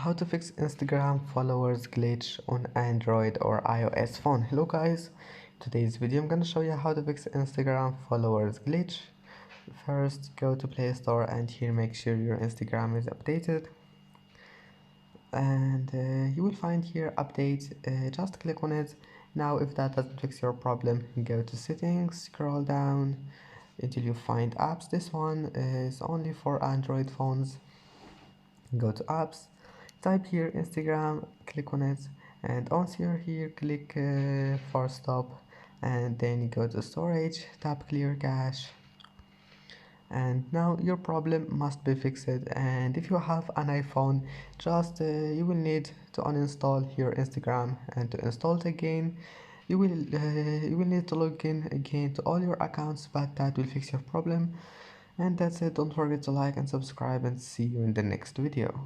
How to fix Instagram followers glitch on Android or iOS phone. Hello guys, today's video I'm gonna show you how to fix Instagram followers glitch. First, go to Play Store and here make sure your Instagram is updated, and you will find here update. Just click on it. Now if that doesn't fix your problem, go to settings, scroll down until you find apps. This one is only for Android phones. Go to apps, type here Instagram, click on it, and once you're here click for stop, and then you go to storage, tap clear cache, and now your problem must be fixed. And if you have an iPhone, just you will need to uninstall your Instagram, and to install it again you will need to log in again to all your accounts, but that will fix your problem. And that's it. Don't forget to like and subscribe, and see you in the next video.